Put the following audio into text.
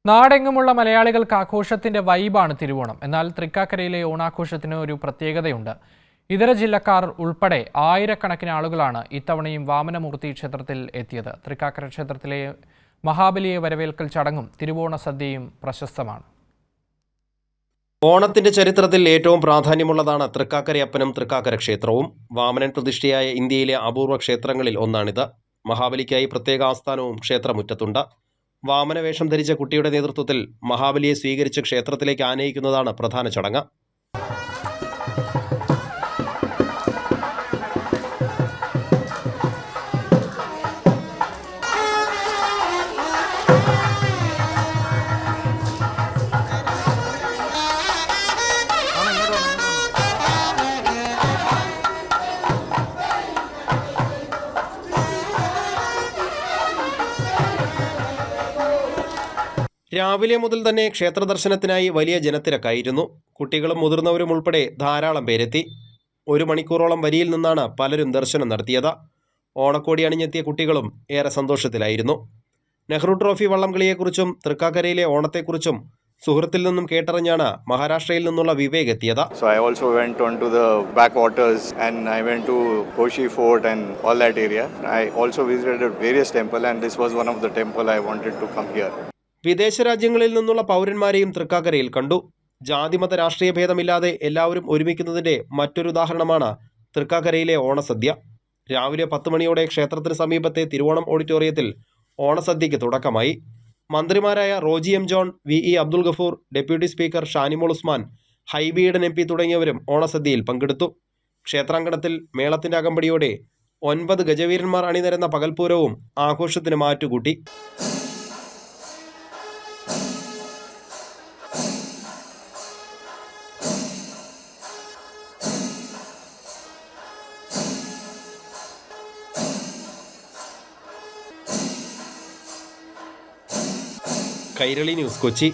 നാടെങ്ങുമുള്ള മലയാളികൾക്ക് ആഘോഷത്തിന്റെ വൈബാണ് തിരുവോണം. എന്നാൽ തൃക്കാക്കരയിലെ ഓണാഘോഷത്തിന് ഒരു പ്രത്യേകതയുണ്ട്. ഇതര ജില്ലക്കാർ ഉൾപ്പെടെ ആയിരക്കണക്കിന് ആളുകളാണ് ഇത്തവണയും വാമനമൂർത്തി ക്ഷേത്രത്തിൽ എത്തിയത്. തൃക്കാക്കര ക്ഷേത്രത്തിലെ മഹാബലിയെ വരവേൽക്കൽ ചടങ്ങും തിരുവോണ സദ്യയും പ്രശസ്തമാണ്. ഓണത്തിന്റെ ചരിത്രത്തിൽ ഏറ്റവും പ്രാധാന്യമുള്ളതാണ് തൃക്കാക്കരയപ്പനും തൃക്കാക്കര ക്ഷേത്രവും. വാമനൻ പ്രതിഷ്ഠയായ ഇന്ത്യയിലെ അപൂർവ ക്ഷേത്രങ്ങളിൽ ഒന്നാണിത്. മഹാബലിക്കായി പ്രത്യേക ആസ്ഥാനവും ക്ഷേത്രമുറ്റത്തുണ്ട്. വാമനവേഷം ധരിച്ച കുട്ടിയുടെ നേതൃത്വത്തിൽ മഹാബലിയെ സ്വീകരിച്ച് ക്ഷേത്രത്തിലേക്ക് ആനയിക്കുന്നതാണ് പ്രധാന ചടങ്ങ്. രാവിലെ മുതൽ തന്നെ ക്ഷേത്ര ദർശനത്തിനായി വലിയ ജനത്തിരക്കായിരുന്നു. കുട്ടികളും മുതിർന്നവരും ഉൾപ്പെടെ ധാരാളം പേരെത്തി. 1 മണിക്കൂറോളം വരിയിൽ നിന്നാണ് പലരും ദർശനം നടത്തിയത്. ഓണക്കോടി അണിഞ്ഞെത്തിയ കുട്ടികളും ഏറെ സന്തോഷത്തിലായിരുന്നു. നെഹ്റു ട്രോഫി വള്ളംകളിയെക്കുറിച്ചും തൃക്കാക്കരയിലെ ഓണത്തെക്കുറിച്ചും സുഹൃത്തിൽ നിന്നും കേട്ടറിഞ്ഞാണ് മഹാരാഷ്ട്രയിൽ നിന്നുള്ള വിവേക് എത്തിയത്. So I also went on to the backwaters and I went to Koshi Fort and all that area. I also visited various temples and this was one of the temple I wanted to come here. വിദേശ രാജ്യങ്ങളിൽ നിന്നുള്ള പൗരന്മാരെയും തൃക്കാക്കരയിൽ കണ്ടു. ജാതിമത രാഷ്ട്രീയ ഭേദമില്ലാതെ എല്ലാവരും ഒരുമിക്കുന്നതിൻ്റെ മറ്റൊരു ഉദാഹരണമാണ് തൃക്കാക്കരയിലെ ഓണസദ്യ. രാവിലെ 10 മണിയോടെ ക്ഷേത്രത്തിന് സമീപത്തെ തിരുവോണം ഓഡിറ്റോറിയത്തിൽ ഓണസദ്യയ്ക്ക് തുടക്കമായി. മന്ത്രിമാരായ Roji M John, VE Abdul Gafoor, deputy speaker Shanimol Usman, Hibi Eden MP തുടങ്ങിയവരും ഓണസദ്യയിൽ പങ്കെടുത്തു. ക്ഷേത്രാങ്കണത്തിൽ മേളത്തിൻ്റെ അകമ്പടിയോടെ 9 ഗജവീരന്മാർ അണിനിരന്ന പകൽപ്പൂരവും ആഘോഷത്തിന് മാറ്റുകൂട്ടി. കൈരളി ന്യൂസ്, കൊച്ചി.